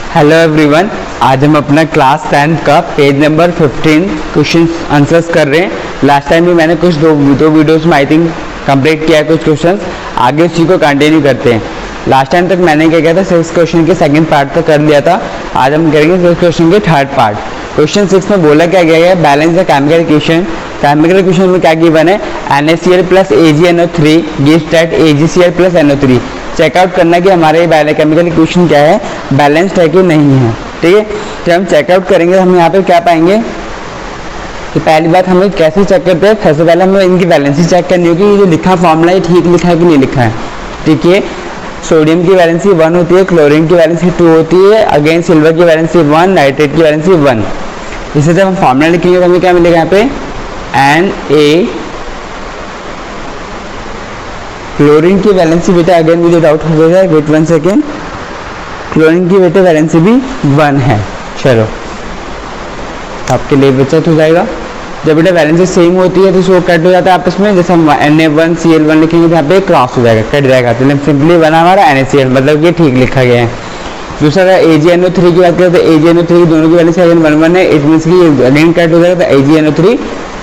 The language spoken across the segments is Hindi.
हेलो एवरीवन, आज हम अपना क्लास 10 का पेज नंबर 15 क्वेश्चन आंसर्स कर रहे हैं। लास्ट टाइम भी मैंने कुछ दो वीडियोस में आई थिंक कंप्लीट किया है कुछ क्वेश्चंस, आगे उसी को कंटिन्यू करते हैं। लास्ट टाइम तक मैंने क्या किया था, 6 क्वेश्चन के सेकंड पार्ट तक कर लिया था। आज हम करेंगे 6 क्वेश्चन के थर्ड पार्ट। क्वेश्चन 6 में बोला क्या गया है, balance the chemical equation. Chemical equation में क्या गिवन है, NaCl plus AgNO3 gives that AgCl plus NO3। Check out करना कि हमारे केमिकल इक्वेशन क्या है, बैलेंस्ड है कि नहीं है। ठीक है, जब हम चेकआउट करेंगे हम यहाँ पे क्या पाएंगे कि पहली बात हमें कैसे चेक करते हैं, सबसे पहले हमें इनकी वैलेंसी चेक करनी होगी। ये जो लिखा फॉर्मूला है ठीक लिखा है कि नहीं लिखा है। ठीक है, सोडियम की वैलेंसी 1 होती है, क्लोरीन की वैलेंसी 2 होती है, अगेन सिल्वर की वैलेंसी 1, नाइट्रेट की वैलेंसी 1। इसे जब हम फॉर्मूला लिखेंगे तो हमें क्या मिलेगा यहाँ पे Na। क्लोरीन की वैलेंसी बेटा अगेन मुझे डाउट हो गया है, वेट 1 सेकेंड। क्लोरीन की बेटा वैलेंसी भी 1 है। चलो आपके लिए बचत हो जाएगा। जब बेटा वैलेंसी सेम होती है तो इसको कट हो जाता है आपस में। जैसे हम Na1Cl1 लिखेंगे तो यहाँ पे क्रॉस हो जाएगा, कट जाएगा। तो सिंपली बना हमारा NaCl, मतलब कि ठीक लिखा गया है। दूसरा AgNO3 की बात करें तो AgNO3 दोनों की वैलेंसी अगेन 1 है, इट मीन्स कि अगेन कट हो जाएगा। तो AgNO3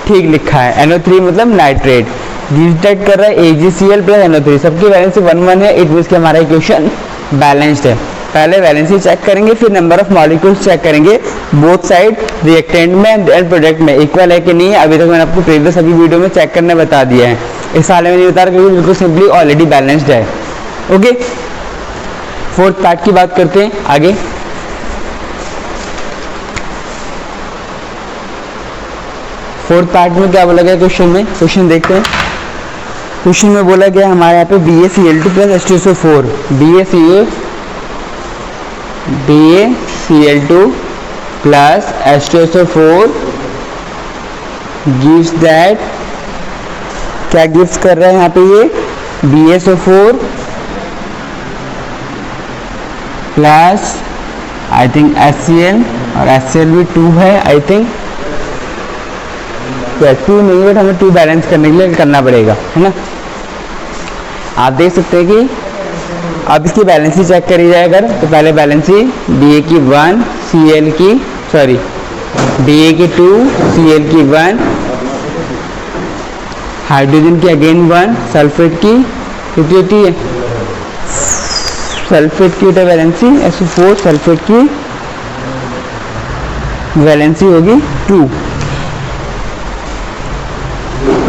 ठीक लिखा है। NO3 मतलब नाइट्रेट, डिटेक्ट कर रहा है AgCl प्लस NO3, सबकी वैलेंसी 1 है, इट मीन्स कि हमारा इक्वेशन बैलेंस्ड है। पहले वैलेंसी चेक करेंगे, फिर नंबर ऑफ मॉलिक्यूल्स चेक करेंगे, बोथ साइड रिएक्टेंट में एंड प्रोडक्ट में इक्वल है कि नहीं है। अभी तक मैंने आपको प्रीवियस अभी वीडियो में चेक करने बता दिया है, इस साल में नहीं बता रहा क्योंकि बिल्कुल सिंपली ऑलरेडी बैलेंस्ड है। ओके, फोर्थ पार्ट की बात करते हैं आगे। फोर्थ पार्ट में क्या बोला गया क्वेश्चन में, क्वेश्चन देखते हैं। क्वेश्चन में बोला गया हमारे यहाँ पे BaCl2 plus H2SO4, BaCl2 plus H2SO4 gives that, क्या गिव्स कर रहे हैं यहाँ पे ये BaSO4 plus I think HCl, और HCl भी 2 है आई थिंक, 2 नहीं बट हमें 2 बैलेंस करने के लिए करना पड़ेगा, है ना। आप देख सकते हैं कि अब इसकी बैलेंसी चेक करी जाए अगर, तो पहले बैलेंसी Ba की 1, Cl की सॉरी Ba की 2, Cl की 1, हाइड्रोजन की अगेन 1, सल्फेट की कितनी होती है, सल्फेट की वैलेंसी SO4, सल्फेट की वैलेंसी होगी 2।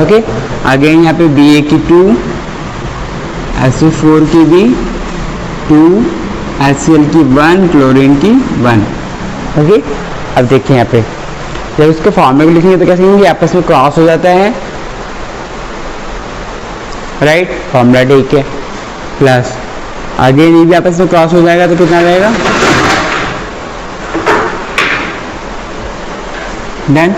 ओके, अगेन यहाँ पे Ba की 2, SO4 की भी 2, HCl की 1, क्लोरीन की 1। ओके, अब देखिए यहाँ पे जब इसके फॉर्मूले को लिखेंगे तो कैसे लिखेंगे, आपस में क्रॉस हो जाता है, राइट, फॉर्मूला ठीक है। प्लस अगेन ये भी आपस में क्रॉस हो जाएगा तो कितना रहेगा, डन।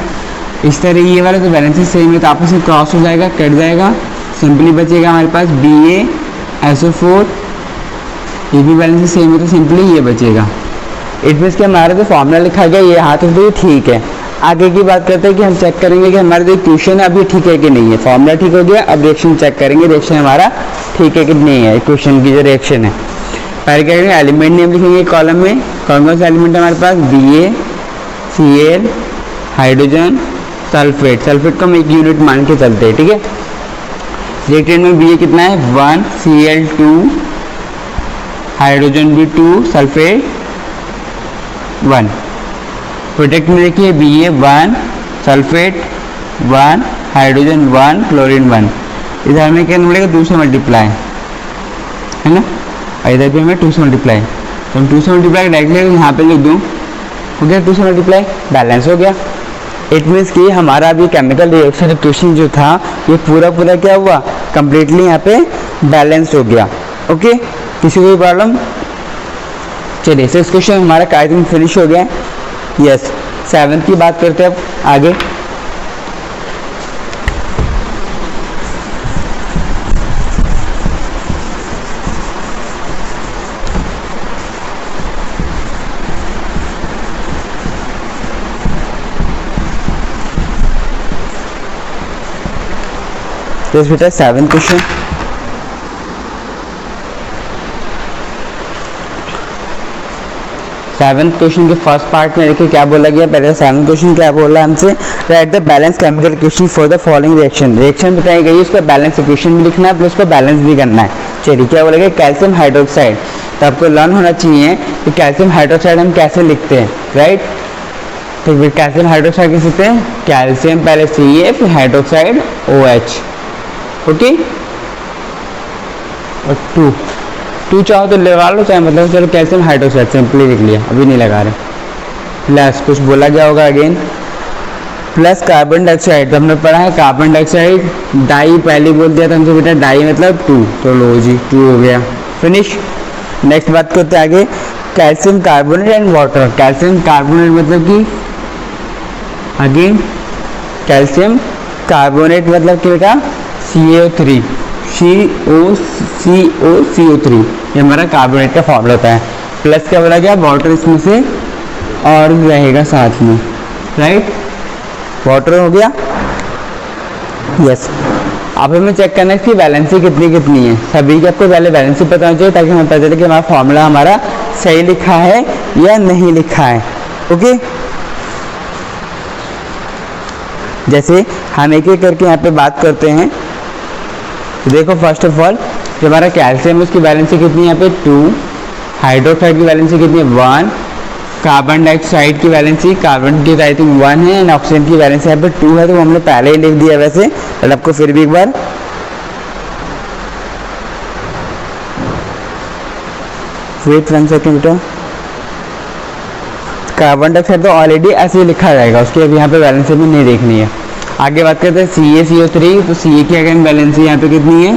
इस तरह ये वाला तो बैलेंस सेम है तो आपस में क्रॉस हो जाएगा, कट जाएगा, सिंपली बचेगा हमारे पास BaSO4, ये भी बैलेंस सेम है तो सिंपली ये बचेगा। इट मीन्स कि हमारा जो फॉर्मूला लिखा गया ये हाथ तो ये ठीक है। आगे की बात करते हैं कि हम चेक करेंगे कि हमारा जो इक्वेशन है अभी ठीक है कि नहीं है। फॉर्मूला ठीक हो गया, अब रिएक्शन चेक करेंगे, रिएक्शन हमारा ठीक है कि नहीं है, इक्वेशन की जो रिएक्शन है। पहले क्या करेंगे, एलिमेंट नेम लिखेंगे कॉलम में, कौन कौन सा एलिमेंट है हमारे पास, BaCl, हाइड्रोजन, सल्फेट, सल्फेट को हम एक यूनिट मान के चलते हैं, ठीक है। रिएक्टेंट में Ba कितना है 1, Cl2, हाइड्रोजन भी 2, सल्फेट 1। प्रोडक्ट में देखिए Ba 1, सल्फेट 1, हाइड्रोजन 1, क्लोरीन 1। इधर हमें क्या मिलेगा 2 से मल्टीप्लाई, है ना, और इधर भी हमें 2 से मल्टीप्लाई, तो हम 2 से मल्टीप्लाई डायरेक्टली यहाँ पे लिख दूँ, हो गया 2 से मल्टीप्लाई, बैलेंस हो गया। इट मीन्स कि हमारा अभी केमिकल रिएक्शन इक्वेशन जो था ये पूरा क्या हुआ, कंप्लीटली यहाँ पे बैलेंस्ड हो गया। ओके, किसी कोई प्रॉब्लम, चलिए 6 क्वेश्चन हमारा कार्य फिनिश हो गया। यस, 7 की बात करते हैं अब आगे। तो बेटा 7 क्वेश्चन, सेवन्थ क्वेश्चन के फर्स्ट पार्ट में देखिए क्या बोला गया। पहले सेवन्थ क्वेश्चन क्या बोला हमसे, right the balance chemical equation for the following reaction. Reaction बताई गई, उसका बैलेंस इक्वेशन भी लिखना है प्लस उसको बैलेंस भी करना है। चलिए क्या बोला गया, कैल्शियम हाइड्रोक्साइड। तो आपको लर्न होना चाहिए कि कैल्शियम हाइड्रोक्साइड हम कैसे लिखते हैं, राइट। तो फिर कैल्शियम हाइड्रोक्साइड कैसे लिखते हैं, कैल्शियम पहले Ca फिर हाइड्रोक्साइड OH, ओके। और टू चाहो तो लगा लो, चाहे मतलब चलो कैल्शियम हाइड्रोक्साइड सिंपली लिख लिया, अभी नहीं लगा रहे। प्लस कुछ बोला गया होगा अगेन, प्लस कार्बन डाइऑक्साइड। तो हमने पढ़ा है कार्बन डाइऑक्साइड डाई, पहले बोल दिया था हमसे बेटा डाई मतलब 2, तो लो जी 2 हो गया, फिनिश। नेक्स्ट बात करते हैं आगे, calcium carbonate and water. Calcium carbonate मतलब कि अगेन कैल्शियम कार्बोनेट मतलब क्या बेटा CO3, CO3 ये हमारा कार्बोनेट का फॉर्मूला होता है। प्लस क्या बोला गया, वाटर इसमें से और रहेगा साथ में, राइट। वाटर हो गया, यस। अब हमें चेक करना है कि वैलेंसी कितनी कितनी है। सभी की आपको पहले वैलेंसी पता होना चाहिए ताकि हमें पता चले कि हमारा फॉर्मूला हमारा सही लिखा है या नहीं लिखा है, ओके। जैसे हम एक एक करके यहाँ पे बात करते हैं। तो देखो फर्स्ट ऑफ ऑल जो हमारा कैल्शियम उसकी वैलेंसी कितनी है यहाँ पे 2, हाइड्रोक्साइड की वैलेंसी कितनी है 1, कार्बन डाइऑक्साइड की वैलेंसी, कार्बन की आई थिंक 1 है एंड ऑक्सीजन की वैलेंसी यहाँ पे 2 है। तो वो हमने पहले ही लिख दिया वैसे, बट आपको फिर भी एक बार वेट 1 सेकेंड बेटा। कार्बन डाइऑक्साइड तो ऑलरेडी ऐसे ही लिखा जाएगा, उसकी अब यहाँ पे वैलेंसी भी नहीं देखनी है। आगे बात करते हैं CaCO3। तो Ca की अगेन वैलेंसी यहाँ पे कितनी है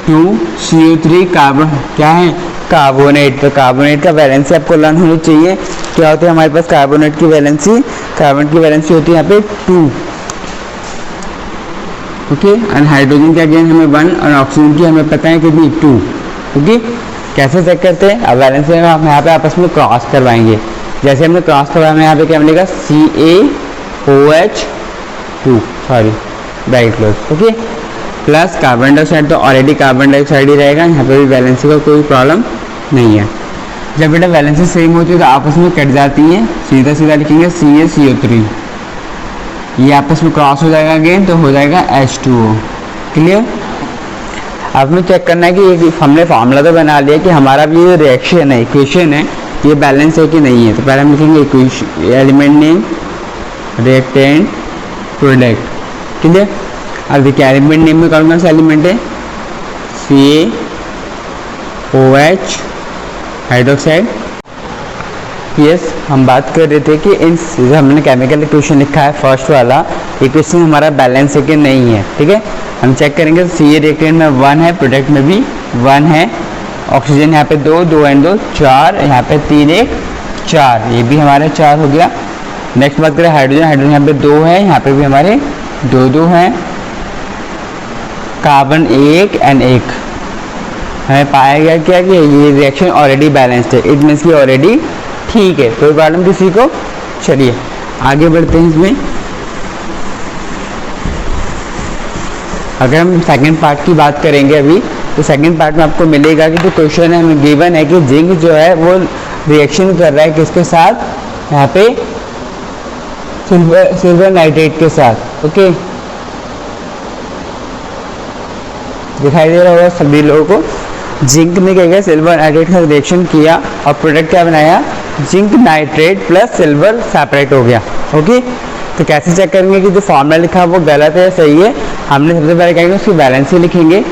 2, CO3 कार्बन क्या है कार्बोनेट। तो कार्बोनेट का वैलेंसी आपको लर्न होनी चाहिए। क्या होता है हमारे पास कार्बोनेट की वैलेंसी, कार्बन की वैलेंसी होती है यहाँ पे 2, ओके। एंड हाइड्रोजन की अगेन हमें 1 और ऑक्सीजन की हमें पता है कितनी 2, ओके। कैसे चेक करते हैं, अब वैलेंसी हम यहाँ पे आपस में क्रॉस करवाएंगे। जैसे हमने क्रॉस करवाया, हमें यहाँ पे क्या मिलेगा CaOH2, sorry very close, okay. Plus carbon dioxide तो ऑलरेडी कार्बन डाइऑक्साइड ही रहेगा, यहाँ पे भी वैलेंसी का कोई प्रॉब्लम नहीं है। जब बेटा वैलेंसी सेम होती है तो आपस में कट जाती है, सीधा सीधा लिखेंगे CaCO3, ये आपस में क्रॉस हो जाएगा अगेन तो हो जाएगा H2O, क्लियर। अब हमें चेक करना है कि ये हमने फार्मूला तो बना लिया कि हमारा भी ये रिएक्शन है, इक्वेशन है, ये बैलेंस है कि नहीं है। तो पहले हम लिखेंगे equation, element name, reactant, product, clear. अब देखिए एलिमेंट नेम में कौन सा एलिमेंट है CaOH हाइड्रोक्साइड, यस। हम बात कर रहे थे कि इन जो हमने केमिकल इक्वेशन लिखा है फर्स्ट वाला इक्वेशन हमारा बैलेंस है कि नहीं है, ठीक है। हम चेक करेंगे Ca रिएक्टेंट में 1 है, प्रोडक्ट में भी 1 है, ऑक्सीजन यहाँ पे 2, 2 एंड 2 4, यहाँ पे 3 1 4, ये भी हमारे 4 हो गया। नेक्स्ट बात करें हाइड्रोजन, हाइड्रोजन यहाँ पे 2 है, यहाँ पे भी हमारे 2 2 हैं, कार्बन 1 एंड 1। हमें पाया गया क्या कि ये रिएक्शन ऑलरेडी बैलेंस्ड है, इट मीन्स की ऑलरेडी ठीक है, कोई प्रॉब्लम किसी को। चलिए आगे बढ़ते हैं इसमें। अगर हम सेकंड पार्ट की बात करेंगे अभी, तो सेकंड पार्ट में आपको मिलेगा कि जो क्वेश्चन है हमें गिवन है कि जिंक जो है वो रिएक्शन कर रहा है किसके साथ, यहाँ पे सिल्वर नाइट्रेट के साथ, ओके। दिखाई दे रहा होगा सभी लोगों को। जिंक ने क्या किया, सिल्वर नाइट्रेट का रिएक्शन किया और प्रोडक्ट क्या बनाया, zinc nitrate plus silver separate हो गया, ओके। तो कैसे चेक करेंगे कि जो फॉर्मूला लिखा है वो गलत है सही है। हमने सबसे पहले क्या करेंगे, उसकी वैलेंसी लिखेंगे।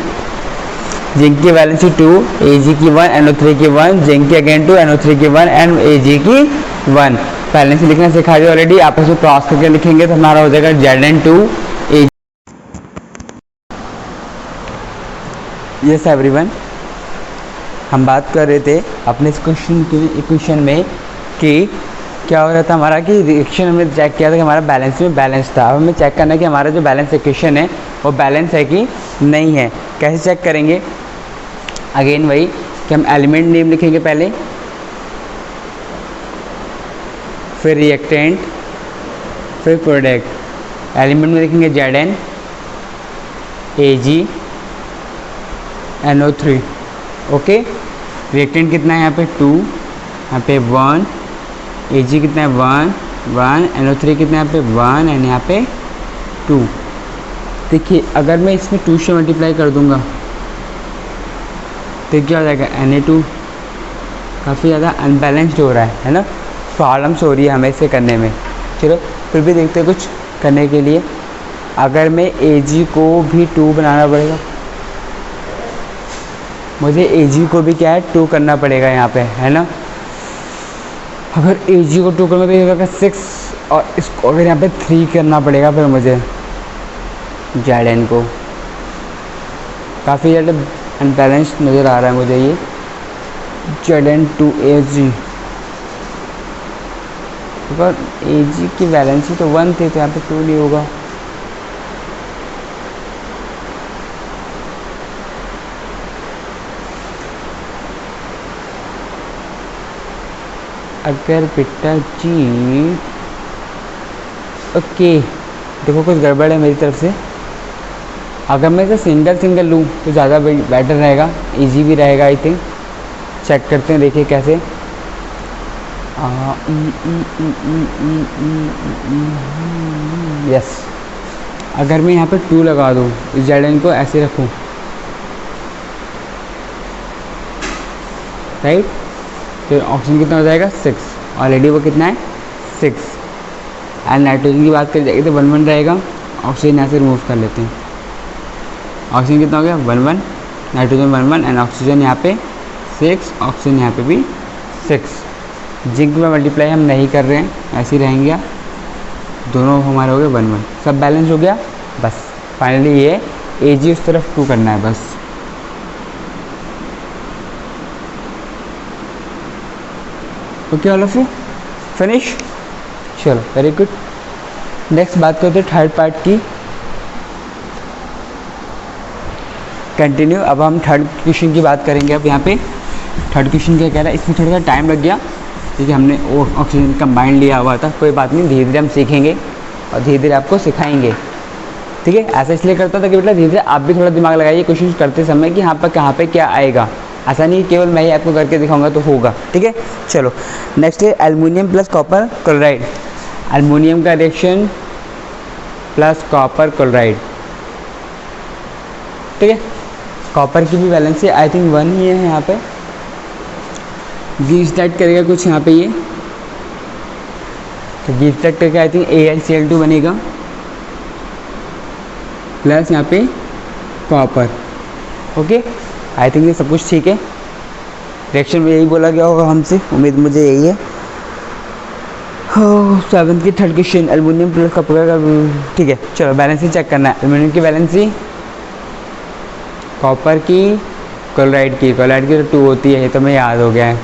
जिंक की वैलेंसी 2, Ag की 1, NO3 की 1, जिंक की अगेन 2, NO3 की 1 एंड Ag की 1। वैलेंसी लिखना सिखा दिया ऑलरेडी, आपस में क्रॉस करके लिखेंगे तो हमारा हो जाएगा Zn2 Ag। यस एवरीवन, हम बात कर रहे थे अपने इस इक्वेशन में कि क्या हो रहा था हमारा कि रिएक्शन हमने चेक किया था कि हमारा बैलेंस में बैलेंस था। अब हमें चेक करना है कि हमारा जो बैलेंस इक्वेशन है वो बैलेंस है कि नहीं है। कैसे चेक करेंगे, अगेन वही कि हम एलिमेंट नेम लिखेंगे पहले, फिर रिएक्टेंट, फिर प्रोडक्ट। एलिमेंट में लिखेंगे Zn, Ag, NO3, okay. Reactant कितना है यहाँ पे 2, यहाँ पे 1, Ag कितना है 1 1, NO3 कितना है यहाँ पे 1 एंड यहाँ पे 2। देखिए अगर मैं इसमें 2 से मल्टीप्लाई कर दूंगा तो क्या हो जाएगा Na2। काफ़ी ज़्यादा अनबैलेंस्ड हो रहा है ना, प्रॉब्लम्स हो रही है हमें इसे करने में। चलो फिर भी देखते हैं कुछ करने के लिए। अगर मैं Ag को भी 2 बनाना पड़ेगा, मुझे Ag को भी क्या है 2 करना पड़ेगा यहाँ पे, है ना। अगर Ag को 2 करना तो ये होगा 6 और इसको अगर यहाँ पे 3 करना पड़ेगा फिर मुझे Zn को। काफ़ी ज़्यादा अनबैलेंस्ड नज़र आ रहा है मुझे ये Zn2Ag। अगर Ag की वैलेंसी तो 1 थी तो यहाँ पे 2 नहीं होगा। अगर बेटा जी ओके, देखो कुछ गड़बड़ है मेरी तरफ से। अगर मैं इसे सिंगल लूँ तो ज़्यादा बेटर रहेगा, इजी भी रहेगा आई थिंक। चेक करते हैं, देखिए कैसे। यस, अगर मैं यहाँ पे 2 लगा दूँ, Zn को ऐसे रखूँ, राइट, तो ऑक्सीजन कितना हो जाएगा 6। ऑलरेडी वो कितना है 6। एंड नाइट्रोजन की बात करी जाएगी तो 1 1 रहेगा। ऑक्सीजन यहाँ से रिमूव कर लेते हैं। ऑक्सीजन कितना हो गया 1 1, नाइट्रोजन 1 1 एंड ऑक्सीजन यहाँ पे 6, ऑक्सीजन यहाँ पे भी 6। जिंक में मल्टीप्लाई हम नहीं कर रहे हैं, ऐसे ही रहेंगे, दोनों हमारे हो गए 1 1, सब बैलेंस हो गया। बस फाइनली ये Ag उस तरफ 2 करना है बस। Okay all of you finish. चलो वेरी गुड। नेक्स्ट बात करते हैं थर्ड पार्ट की, कंटिन्यू। अब हम थर्ड क्वेश्चन की बात करेंगे। अब यहाँ पे थर्ड क्वेश्चन क्या कह रहा है, इसमें थोड़ा सा टाइम लग गया क्योंकि हमने ऑक्सीजन कंबाइंड लिया हुआ था। कोई बात नहीं, धीरे धीरे हम सीखेंगे और धीरे धीरे आपको सिखाएंगे, ठीक है। ऐसा इसलिए करता था कि बेटा धीरे धीरे आप भी थोड़ा दिमाग लगाइए क्वेश्चन करते समय कि यहाँ पर कहाँ पे क्या आएगा। ऐसा नहीं केवल मैं ही आपको करके दिखाऊंगा तो होगा, ठीक है। चलो नेक्स्ट है aluminium plus copper chloride. Aluminium का रिएक्शन प्लस कॉपर क्लोराइड, ठीक है। कॉपर की भी वैलेंसी आई थिंक 1 ही है यहाँ पे। गी स्टार्ट करेगा कुछ यहाँ पे ये, तो गी स्टार्ट करके आई थिंक AlCl2 बनेगा प्लस यहाँ पे कॉपर। ओके, आई थिंक ये सब कुछ ठीक है। रिएक्शन में यही बोला गया होगा हमसे, उम्मीद मुझे यही है। हो 7th की third question, aluminium plus copper का, ठीक है। चलो बैलेंसी चेक करना है। एल्युमिनियम की बैलेंसी, कॉपर की, क्लोराइड की तो 2 होती है, ये तो मैं याद हो गया है।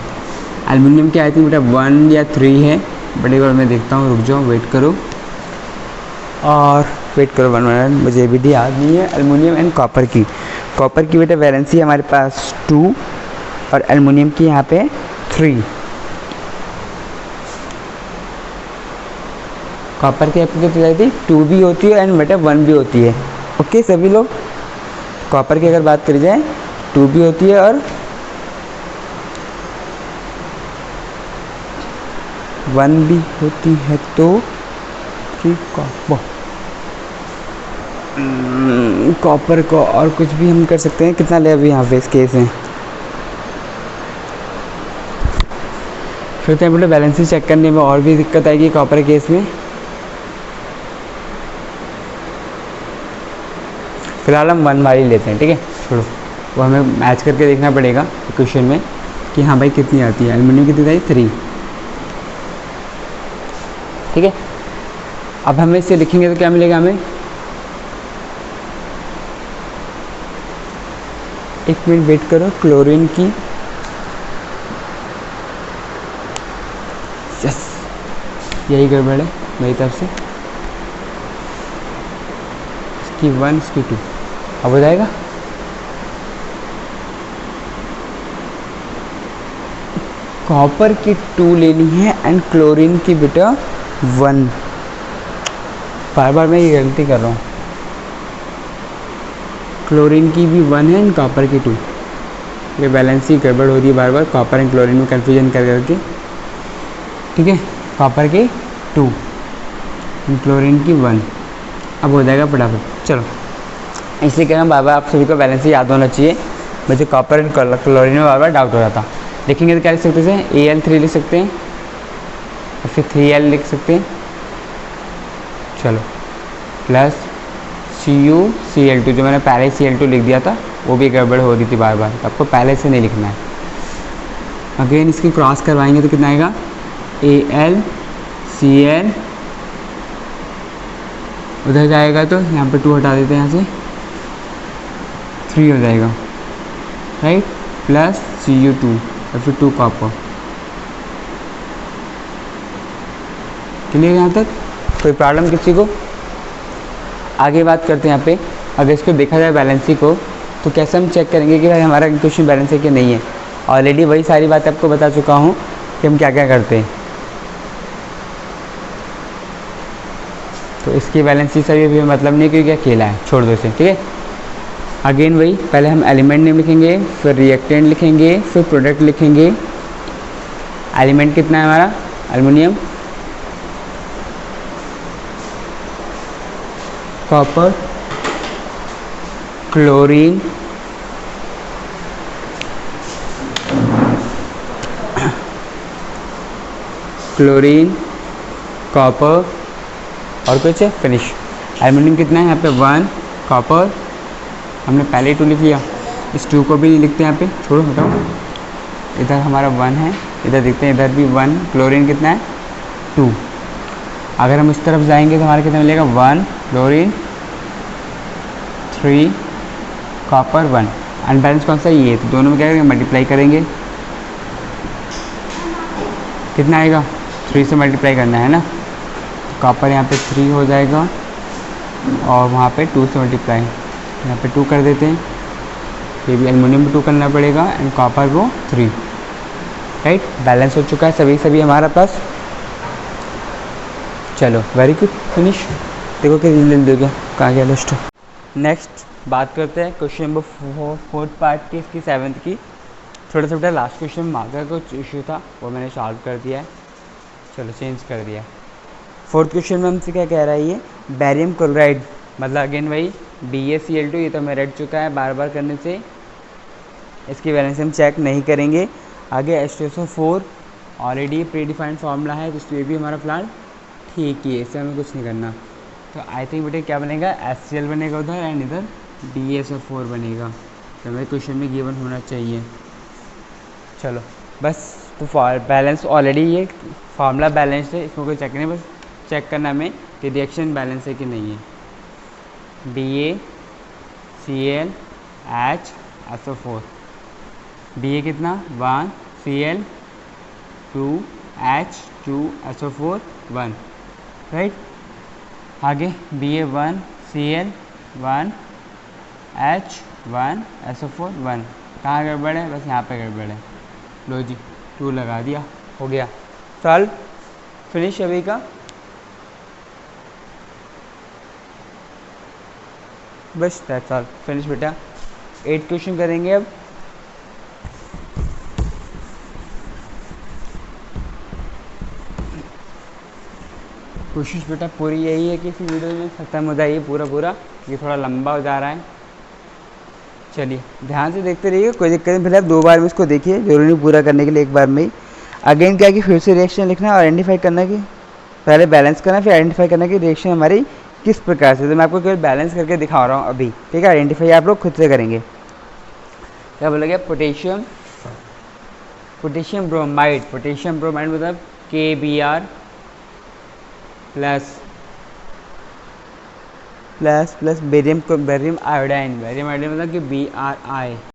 एल्युमिनियम की आई थिंक बेटा 1 या 3 है, बड़ी बार मैं देखता हूँ, रुक जाओ वेट करो और वेट करो 1 मिनट, मुझे भी याद नहीं है। एल्युमिनियम एंड कॉपर की बेटा वैलेंसी हमारे पास 2 और एल्युमिनियम की यहाँ पे 3। कॉपर की आपको कितनी जाती है 2 भी होती है एंड बेटा 1 भी होती है। ओके सभी लोग, कॉपर की अगर बात करी जाए 2 भी होती है और 1 भी होती है, तो 3 कॉपर को और कुछ भी हम कर सकते हैं। कितना ले अभी यहाँ पे इस केस में, फिर तो बेटा बैलेंसी चेक करने में और भी दिक्कत आएगी कॉपर केस में। फिलहाल हम 1 वाली लेते हैं, ठीक है, छोड़ो, वो हमें मैच करके देखना पड़ेगा क्वेश्चन में कि हाँ भाई कितनी आती है। एल्युमिनियम कितनी आई 3, ठीक है। अब हमें इसे लिखेंगे तो क्या मिलेगा हमें, एक मिनट वेट करो। क्लोरीन की, यस यही गड़बड़ है मेरी तरफ से, इसकी 1 इसकी 2, अब हो जाएगा। कॉपर की 2 लेनी है एंड क्लोरीन की बेटा 1। बार बार मैं ये गलती कर रहा हूँ, क्लोरीन की भी 1 है एंड कॉपर की 2। ये बैलेंस ही गड़बड़ हो रही है बार बार, कॉपर एंड क्लोरीन में कन्फ्यूजन कर करके। ठीक है, कॉपर की 2, क्लोरीन की 1। अब हो जाएगा फटाफट। चलो, इसलिए कह रहा हूँ बार बार आप सभी को बैलेंस याद होना चाहिए। मुझे कॉपर एंड क्लोरीन में बार बार डाउट हो रहा था। देखेंगे तो क्या लिख सकते हैं, Al3 लिख सकते हैं और फिर 3Al लिख सकते हैं। चलो, प्लस CuCl2, जो मैंने पहले Cl2 लिख दिया था वो भी गड़बड़ हो रही थी बार बार, आपको पहले से नहीं लिखना है। अगेन इसकी क्रॉस करवाएंगे तो कितना आएगा, AlCl, उधर जाएगा तो यहाँ पे 2 हटा देते हैं, यहाँ से 3 हो जाएगा, राइट, प्लस Cu2 और फिर 2 कॉपर। क्लियर यहाँ तक? कोई प्रॉब्लम किसी को? आगे बात करते हैं यहाँ पे। अगर इसको देखा जाए बैलेंसी को, तो कैसे हम चेक करेंगे कि भाई हमारा क्वेश्चन बैलेंस है कि नहीं है। ऑलरेडी वही सारी बातें आपको बता चुका हूँ कि हम क्या क्या करते हैं। तो इसकी बैलेंसी से भी मतलब नहीं, क्योंकि क्या खेला है, छोड़ दो इसे, ठीक है। अगेन वही, पहले हम एलिमेंट नेम लिखेंगे, फिर रिएक्टेंट लिखेंगे, फिर प्रोडक्ट लिखेंगे। एलिमेंट कितना है हमारा, एल्युमिनियम, कॉपर, क्लोरीन, कॉपर और कुछ है, फिनिश। एल्युमिनियम कितना है यहाँ पे, 1, कॉपर हमने पहले ही 2 लिख लिया, इस 2 को भी लिखते हैं यहाँ पे, छोड़ो हटाओ। इधर हमारा 1 है, इधर देखते हैं, इधर भी 1, क्लोरीन कितना है 2। अगर हम इस तरफ जाएंगे तो हमारा कितना मिलेगा, 1 क्लोरीन, 3 कॉपर, 1। अनबैलेंस कौन सा, ये, तो दोनों में क्या करेंगे, मल्टीप्लाई करेंगे। कितना आएगा, 3 से मल्टीप्लाई करना है ना, कॉपर यहाँ पे 3 हो जाएगा और वहाँ पे 2 से मल्टीप्लाई, यहाँ पे 2 कर देते हैं। ये भी एल्युमिनियम पे 2 करना पड़ेगा एंड कॉपर को 3, राइट। बैलेंस हो चुका है सभी हमारा पास। चलो, वेरी गुड, फिनिश। देखो कि रिजल्ट दे गया, कहाँ गया लिस्ट। नेक्स्ट बात करते हैं क्वेश्चन नंबर 4 पार्ट की, इसकी 7th की। छोटा लास्ट क्वेश्चन में मार्कर का कुछ इशू था, वो मैंने सॉल्व कर दिया है। चलो, चेंज कर दिया। 4th क्वेश्चन में हमसे क्या कह रहा है, ये बैरियम क्लोराइड, मतलब अगेन वही BaCl2, ये तो हमें रट चुका है बार बार करने से, इसकी बैलेंस हम चेक नहीं करेंगे। आगे H2SO4 already pre defined formula है, तो इसलिए भी हमारा प्लान ठीक ही है, इससे हमें कुछ नहीं करना। तो आई थिंक बेटे क्या बनेगा, HCl बनेगा उधर एंड इधर BaSO4 बनेगा, तो हमें क्वेश्चन में गिवन होना चाहिए। चलो बस, तो बैलेंस ऑलरेडी ये फार्मूला बैलेंस है, इसमें कोई चेक नहीं, बस चेक करना हमें कि रिएक्शन बैलेंस है कि नहीं है। BaCl HSO4, Ba कितना 1, Cl 2, H2SO4 1, राइट। आगे Ba1 Cl 1 H1SO4 1, कहाँ गड़बड़ है, बस यहाँ पे गड़बड़ है। लो जी, 2 लगा दिया, हो गया सॉल्व, फिनिश अभी का। बस दैट्स ऑल, फिनिश बेटा। 8 क्वेश्चन करेंगे अब। कोशिश बेटा पूरी यही है कि इस वीडियो में ख़त्म हो जाए पूरा, ये थोड़ा लंबा हो जा रहा है। चलिए ध्यान से देखते रहिए, कोई दिक्कत नहीं। फिलहाल 2 बार में इसको देखिए, जरूरी नहीं पूरा करने के लिए एक बार में ही। अगेन क्या कि फिर से रिएक्शन लिखना और आइडेंटिफाई करना, कि पहले बैलेंस करना फिर आइडेंटिफाई करना कि रिएक्शन हमारी किस प्रकार से। तो मैं आपको केवल बैलेंस करके दिखा रहा हूँ अभी, ठीक है। आइडेंटिफाई आप लोग खुद से करेंगे। क्या बोलोगे, पोटेशियम ब्रोमाइड मतलब KBr प्लस बेरियम आयोडाइन मतलब कि BRI